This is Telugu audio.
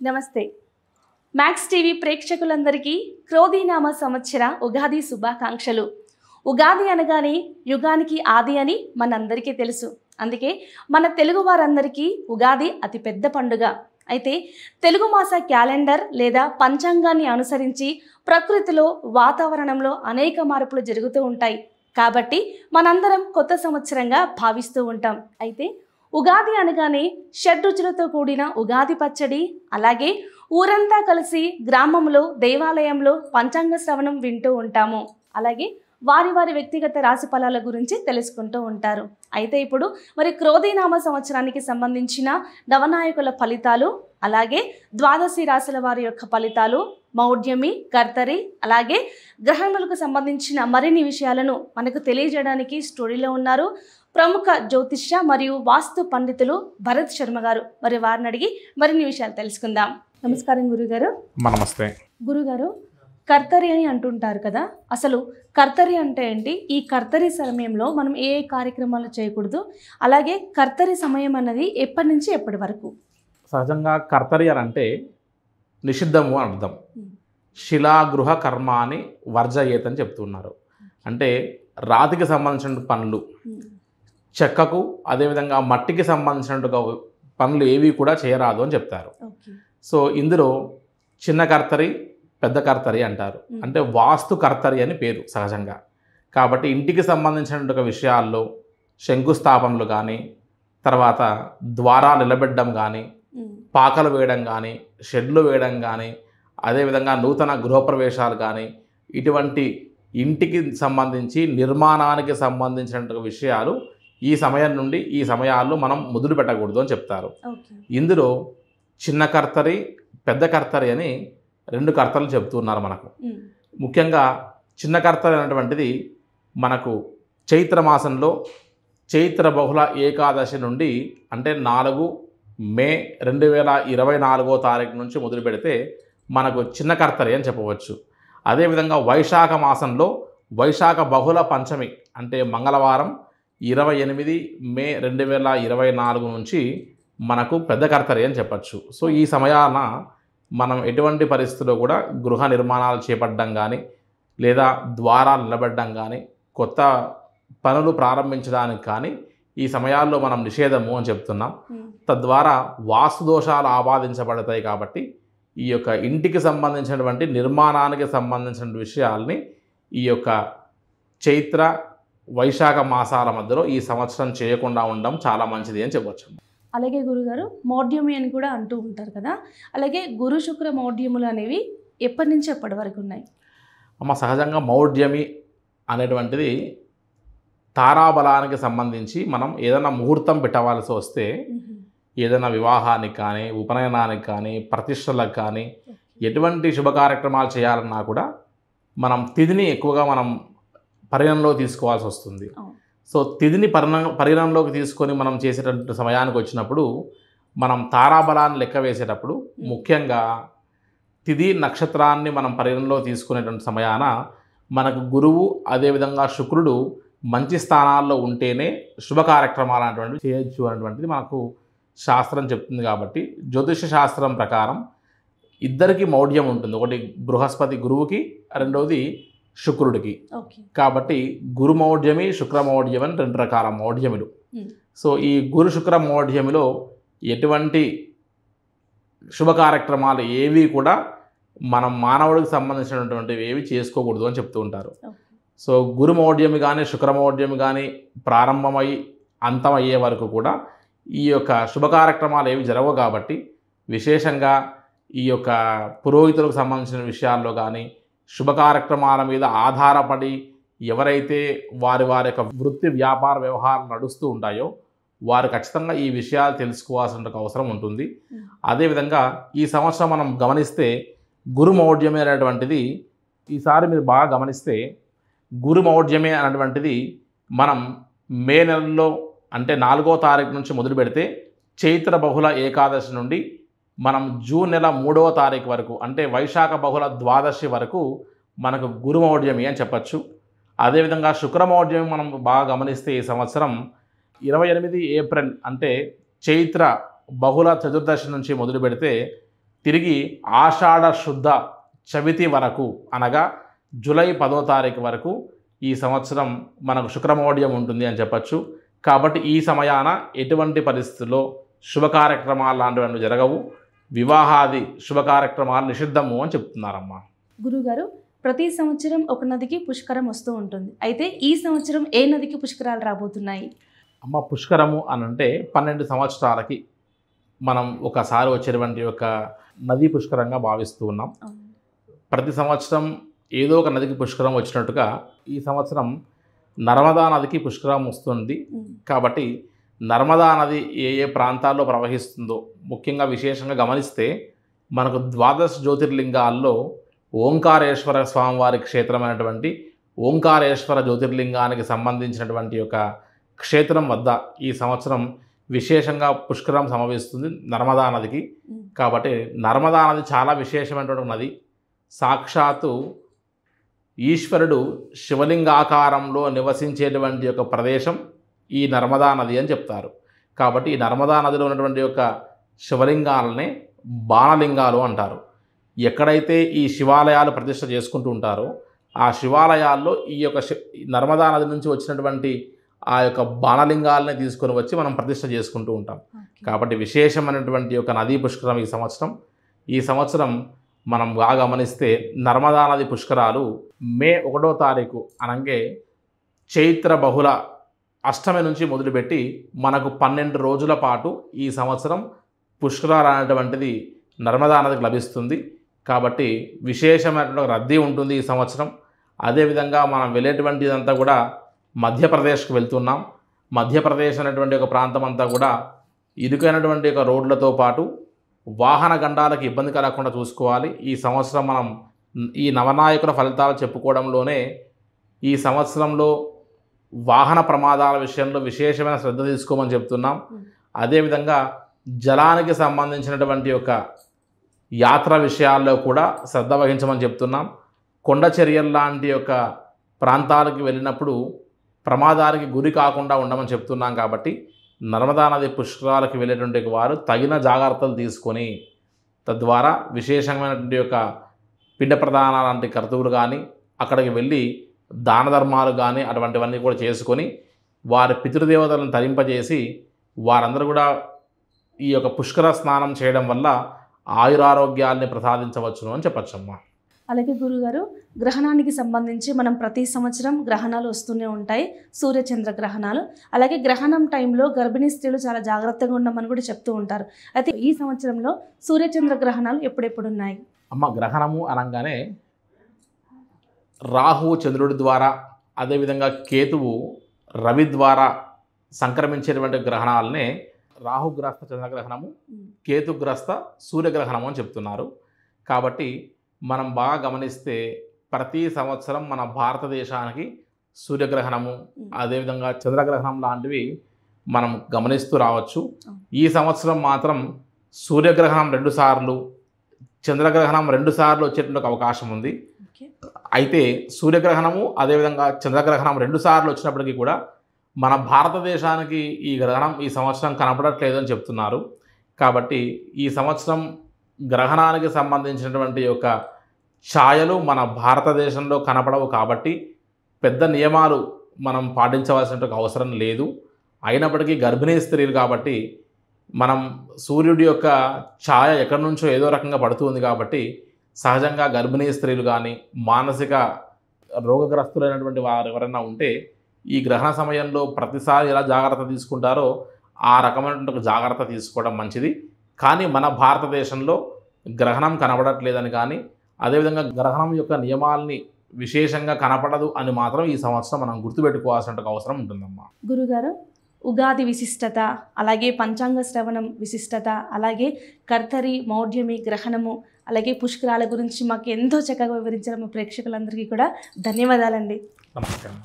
నమస్తే మ్యాక్స్ టీవీ ప్రేక్షకులందరికీ క్రోధీనామ సంవత్సర ఉగాది శుభాకాంక్షలు. ఉగాది అనగానే యుగానికి ఆది అని మనందరికీ తెలుసు. అందుకే మన తెలుగు వారందరికీ ఉగాది అతిపెద్ద పండుగ. అయితే తెలుగు మాస క్యాలెండర్ లేదా పంచాంగాన్ని అనుసరించి ప్రకృతిలో వాతావరణంలో అనేక మార్పులు జరుగుతూ ఉంటాయి. కాబట్టి మనందరం కొత్త సంవత్సరంగా భావిస్తూ ఉంటాం. అయితే ఉగాది అనగానే షడ్రుచులతో కూడిన ఉగాది పచ్చడి, అలాగే ఊరంతా కలిసి గ్రామంలో దేవాలయంలో పంచాంగ శ్రవణం వింటూ ఉంటాము. అలాగే వారి వారి వ్యక్తిగత రాశి ఫలాల గురించి తెలుసుకుంటూ ఉంటారు. అయితే ఇప్పుడు మరి క్రోధీనామ సంవత్సరానికి సంబంధించిన నవనాయకుల ఫలితాలు, అలాగే ద్వాదశి రాశుల వారి యొక్క ఫలితాలు, మౌఢ్యమి, కర్తరి, అలాగే గ్రహణములకు సంబంధించిన మరిన్ని విషయాలను మనకు తెలియజేయడానికి స్టూడియోలో ఉన్నారు ప్రముఖ జ్యోతిష్య మరియు వాస్తు పండితులు భరత్ శర్మ గారు. మరి వారిని అడిగి మరిన్ని విషయాలు తెలుసుకుందాం. నమస్కారం గురుగారు. నమస్తే గురుగారు, కర్తరి అని అంటుంటారు కదా, అసలు కర్తరి అంటే ఏంటి? ఈ కర్తరి సమయంలో మనం ఏ ఏ కార్యక్రమాలు చేయకూడదు, అలాగే కర్తరి సమయం అన్నది ఎప్పటి నుంచి ఎప్పటి వరకు? సహజంగా కర్తరి అని అంటే నిషిద్ధము అని అర్థం. శిలాగృహ కర్మాని వర్జయేత్ అని చెప్తున్నారు. అంటే రాతికి సంబంధించిన పనులు, చెక్కకు అదేవిధంగా మట్టికి సంబంధించిన పనులు ఏవి కూడా చేయరాదు అని చెప్తారు. సో ఇందులో చిన్న కర్తరి, పెద్ద కర్తరి అంటారు. అంటే వాస్తు కర్తరి అని పేరు సహజంగా. కాబట్టి ఇంటికి సంబంధించిన విషయాల్లో శంకుస్థాపనలు కానీ, తర్వాత ద్వారాలు నిలబెట్టడం కానీ, పాకలు వేయడం కానీ, షెడ్లు వేయడం కానీ, అదేవిధంగా నూతన గృహప్రవేశాలు కానీ, ఇటువంటి ఇంటికి సంబంధించి నిర్మాణానికి సంబంధించిన విషయాలు ఈ సమయం నుండి ఈ సమయాల్లో మనం మొదలు పెట్టకూడదు అని చెప్తారు. ఇందులో చిన్న కర్తరి, పెద్ద కర్తరి అని రెండు కర్తలు చెప్తున్నారు మనకు. ముఖ్యంగా చిన్న కర్తరి అనేటువంటిది మనకు చైత్ర మాసంలో చైత్ర బహుళ ఏకాదశి నుండి అంటే 4 మే 2024 నుంచి మొదలు పెడితే మనకు చిన్న కర్తరి అని చెప్పవచ్చు. అదేవిధంగా వైశాఖ మాసంలో వైశాఖ బహుళ పంచమి అంటే మంగళవారం 28 మే 2024 నుంచి మనకు పెద్ద కర్తరి అని చెప్పచ్చు. సో ఈ సమయాన మనం ఎటువంటి పరిస్థితుల్లో కూడా గృహ నిర్మాణాలు చేపట్టడం కానీ, లేదా ద్వారాలు నిలబెట్టడం కానీ, కొత్త పనులు ప్రారంభించడానికి కానీ ఈ సమయాల్లో మనం నిషేధము అని చెప్తున్నాం. తద్వారా వాస్తు దోషాలు ఆపాదించబడతాయి. కాబట్టి ఈ యొక్క ఇంటికి సంబంధించినటువంటి నిర్మాణానికి సంబంధించిన విషయాల్ని ఈ యొక్క చైత్ర వైశాఖ మాసాల మధ్యలో ఈ సంవత్సరం చేయకుండా ఉండడం చాలా మంచిది అని చెప్పవచ్చు. అలాగే గురుగారు, మౌఢ్యమి అని కూడా అంటూ ఉంటారు కదా, అలాగే గురు శుక్ర మౌఢ్యములు అనేవి ఎప్పటి నుంచి ఎప్పటి వరకు ఉన్నాయి? సహజంగా మౌఢ్యమి అనేటువంటిది తారాబలానికి సంబంధించి మనం ఏదైనా ముహూర్తం పెట్టవలసి వస్తే, ఏదైనా వివాహానికి కానీ, ఉపనయనానికి కానీ, ప్రతిష్టలకు కానీ, ఎటువంటి శుభ కార్యక్రమాలు చేయాలన్నా కూడా మనం తిథిని ఎక్కువగా మనం పరిగణనలో తీసుకోవాల్సి వస్తుంది. సో తిథిని పరిగణనలోకి తీసుకొని మనం చేసేటటువంటి సమయానికి వచ్చినప్పుడు మనం తారాబలాన్ని లెక్క వేసేటప్పుడు ముఖ్యంగా తిథి నక్షత్రాన్ని మనం పరిగణనలో తీసుకునేటువంటి సమయాన మనకు గురువు అదేవిధంగా శుక్రుడు మంచి స్థానాల్లో ఉంటేనే శుభ కార్యక్రమాలు అనేటువంటివి చేయొచ్చు అనేటువంటిది మనకు శాస్త్రం చెప్తుంది. కాబట్టి జ్యోతిష శాస్త్రం ప్రకారం ఇద్దరికి మౌఢ్యం ఉంటుంది. ఒకటి బృహస్పతి గురువుకి, రెండవది శుక్రుడికి. కాబట్టి గురు మౌఢ్యమి, శుక్ర మౌఢ్యం అని రెండు రకాల మౌఢ్యములు. సో ఈ గురు శుక్ర మౌఢ్యమిలో ఎటువంటి శుభ కార్యక్రమాలు ఏవి కూడా మనం మానవుడికి సంబంధించినటువంటివి ఏవి చేసుకోకూడదు అని చెప్తూ ఉంటారు. సో గురు మౌఢ్యమి కానీ శుక్ర మౌఢ్యమి కానీ ప్రారంభమై అంతమయ్యే వరకు కూడా ఈ యొక్క శుభ కార్యక్రమాలు ఏవి జరగవు. కాబట్టి విశేషంగా ఈ యొక్క పురోహితులకు సంబంధించిన విషయాల్లో కానీ, శుభ కార్యక్రమాల మీద ఆధారపడి ఎవరైతే వారి యొక్క వృత్తి వ్యాపార వ్యవహారాలు నడుస్తూ ఉంటాయో వారు ఖచ్చితంగా ఈ విషయాలు తెలుసుకోవాల్సిన అవసరం ఉంటుంది. అదేవిధంగా ఈ సంవత్సరం మనం గమనిస్తే గురు మౌఢ్యమి అనేటువంటిది ఈసారి మీరు బాగా గమనిస్తే గురు మౌఢ్యమి అనేటువంటిది మనం మే నెలలో అంటే 4వ తారీఖు నుంచి మొదలు పెడితే చైత్ర బహుళ ఏకాదశి నుండి మనం జూన్ నెల 3వ తారీఖు వరకు అంటే వైశాఖ బహుళ ద్వాదశి వరకు మనకు గురు మౌఢ్యమి అని చెప్పచ్చు. అదేవిధంగా శుక్ర మౌఢ్యమి మనం బాగా గమనిస్తే ఈ సంవత్సరం 28 ఏప్రిల్ అంటే చైత్ర బహుళ చతుర్దశి నుంచి మొదలు పెడితే తిరిగి ఆషాఢ శుద్ధ చవితి వరకు అనగా జూలై 10వ తారీఖు వరకు ఈ సంవత్సరం మనకు శుక్రమౌఢ్యం ఉంటుంది అని చెప్పచ్చు. కాబట్టి ఈ సమయాన ఎటువంటి పరిస్థితుల్లో శుభ కార్యక్రమాలు లాంటివన్నీ జరగవు, వివాహాది శుభ కార్యక్రమాలు నిషిద్ధము అని చెప్తున్నారమ్మా. గురుగారు, ప్రతి సంవత్సరం ఒక నదికి పుష్కరం వస్తూ ఉంటుంది. అయితే ఈ సంవత్సరం ఏ నదికి పుష్కరాలు రాబోతున్నాయి? అమ్మ, పుష్కరము అని అంటే 12 సంవత్సరాలకి మనం ఒకసారి వచ్చేటువంటి ఒక నదీ పుష్కరంగా భావిస్తూ ఉన్నాం. ప్రతి సంవత్సరం ఏదో ఒక నదికి పుష్కరం వచ్చినట్టుగా ఈ సంవత్సరం నర్మదా నదికి పుష్కరం వస్తుంది. కాబట్టి నర్మదా నది ఏ ఏ ప్రాంతాల్లో ప్రవహిస్తుందో ముఖ్యంగా విశేషంగా గమనిస్తే మనకు 12 జ్యోతిర్లింగాల్లో ఓంకారేశ్వర స్వామివారి క్షేత్రమైనటువంటి ఓంకారేశ్వర జ్యోతిర్లింగానికి సంబంధించినటువంటి ఒక క్షేత్రం వద్ద ఈ సంవత్సరం విశేషంగా పుష్కరం సంభవిస్తుంది నర్మదా నదికి. కాబట్టి నర్మదా నది చాలా విశేషమైనటువంటి నది. సాక్షాత్తు ఈశ్వరుడు శివలింగాకారంలో నివసించేటువంటి ఒక ప్రదేశం ఈ నర్మదా నది అని చెప్తారు. కాబట్టి ఈ నర్మదా నదిలో ఉన్నటువంటి యొక్క శివలింగాలనే బాణలింగాలు అంటారు. ఎక్కడైతే ఈ శివాలయాలు ప్రతిష్ఠ చేసుకుంటూ ఉంటారో ఆ శివాలయాల్లో ఈ యొక్క నర్మదా నది నుంచి వచ్చినటువంటి ఆ యొక్క బాణలింగాలని తీసుకొని వచ్చి మనం ప్రతిష్ఠ చేసుకుంటూ ఉంటాం. కాబట్టి విశేషమైనటువంటి యొక్క నదీ పుష్కరం ఈ సంవత్సరం మనం బాగా గమనిస్తే నర్మదా నది పుష్కరాలు మే 1వ తారీఖు అనగా చైత్ర బహుళ అష్టమి నుంచి మొదలుపెట్టి మనకు 12 రోజుల పాటు ఈ సంవత్సరం పుష్కరాలు అనేటువంటిది నర్మదా నదికి లభిస్తుంది. కాబట్టి విశేషమైనటువంటి రద్దీ ఉంటుంది ఈ సంవత్సరం. అదేవిధంగా మనం వెళ్ళేటువంటిదంతా కూడా మధ్యప్రదేశ్కి వెళ్తున్నాం. మధ్యప్రదేశ్ అనేటువంటి ఒక ప్రాంతం అంతా కూడా ఇరుకైనటువంటి ఒక రోడ్లతో పాటు వాహన గండాలకు ఇబ్బంది కలగకుండా చూసుకోవాలి. ఈ సంవత్సరం మనం ఈ నవనాయకుల ఫలితాలు చెప్పుకోవడంలోనే ఈ సంవత్సరంలో వాహన ప్రమాదాల విషయంలో విశేషమైన శ్రద్ధ తీసుకోమని చెప్తున్నాం. అదేవిధంగా జలానికి సంబంధించినటువంటి ఒక యాత్ర విషయాల్లో కూడా శ్రద్ధ వహించమని చెప్తున్నాం. కొండ చర్యలు లాంటి యొక్క ప్రాంతాలకు వెళ్ళినప్పుడు ప్రమాదానికి గురి కాకుండా ఉండమని చెప్తున్నాం. కాబట్టి నర్మదా నది పుష్కరాలకు వెళ్ళేటువంటి వారు తగిన జాగ్రత్తలు తీసుకొని తద్వారా విశేషమైనటువంటి యొక్క పిండ ప్రదాన లాంటి కర్తవ్యులు కానీ అక్కడికి వెళ్ళి దాన ధర్మాలు కానీ అటువంటివన్నీ కూడా చేసుకొని వారి పితృదేవతలను తరింపజేసి వారందరూ కూడా ఈ యొక్క పుష్కర స్నానం చేయడం వల్ల ఆయురారోగ్యాల్ని ప్రసాదించవచ్చును అని చెప్పచ్చమ్మా. అలాగే గురుగారు, గ్రహణానికి సంబంధించి మనం ప్రతి సంవత్సరం గ్రహణాలు వస్తూనే ఉంటాయి, సూర్యచంద్ర గ్రహణాలు. అలాగే గ్రహణం టైంలో గర్భిణీ స్త్రీలు చాలా జాగ్రత్తగా ఉండమని కూడా చెప్తూ ఉంటారు. అయితే ఈ సంవత్సరంలో సూర్యచంద్ర గ్రహణాలు ఎప్పుడెప్పుడు ఉన్నాయి? అమ్మ, గ్రహణము అనగానే రాహువు చంద్రుడి ద్వారా అదేవిధంగా కేతువు రవి ద్వారా సంక్రమించేటువంటి గ్రహణాలనే రాహుగ్రస్త చంద్రగ్రహణము, కేతుగ్రస్త సూర్యగ్రహణము అని చెప్తున్నారు. కాబట్టి మనం బాగా గమనిస్తే ప్రతి సంవత్సరం మన భారతదేశానికి సూర్యగ్రహణము అదేవిధంగా చంద్రగ్రహణం లాంటివి మనం గమనిస్తూ రావచ్చు. ఈ సంవత్సరం మాత్రం సూర్యగ్రహణం 2 సార్లు, చంద్రగ్రహణం 2 సార్లు వచ్చేటువంటి అవకాశం ఉంది. అయితే సూర్యగ్రహణము అదేవిధంగా చంద్రగ్రహణం 2 సార్లు వచ్చినప్పటికీ కూడా మన భారతదేశానికి ఈ గ్రహణం ఈ సంవత్సరం కనపడట్లేదని చెప్తున్నారు. కాబట్టి ఈ సంవత్సరం గ్రహణానికి సంబంధించినటువంటి యొక్క ఛాయలు మన భారతదేశంలో కనపడవు. కాబట్టి పెద్ద నియమాలు మనం పాటించవలసిన అవసరం లేదు. అయినప్పటికీ గర్భిణీ స్త్రీలు కాబట్టి మనం సూర్యుడి యొక్క ఛాయ ఎక్కడి నుంచో ఏదో రకంగా పడుతుంది. కాబట్టి సహజంగా గర్భిణీ స్త్రీలు కానీ మానసిక రోగగ్రస్తులైనటువంటి వారు ఎవరైనా ఉంటే ఈ గ్రహణ సమయంలో ప్రతిసారి ఎలా జాగ్రత్త తీసుకుంటారో ఆ రకమైనటువంటి జాగ్రత్త తీసుకోవడం మంచిది. కానీ మన భారతదేశంలో గ్రహణం కనపడట్లేదని కానీ అదేవిధంగా గ్రహణం యొక్క నియమాల్ని విశేషంగా కనపడదు అని మాత్రం ఈ సంవత్సరం మనం గుర్తుపెట్టుకోవాల్సిన అవసరం ఉంటుందమ్మా. గురుగారు, ఉగాది విశిష్టత, అలాగే పంచాంగ శ్రవణం విశిష్టత, అలాగే కర్తరి మౌఢ్యమి గ్రహణము, అలాగే పుష్కరాల గురించి మాకు ఎంతో చక్కగా వివరించిన మా ప్రేక్షకులందరికీ కూడా ధన్యవాదాలండి. నమస్కారం.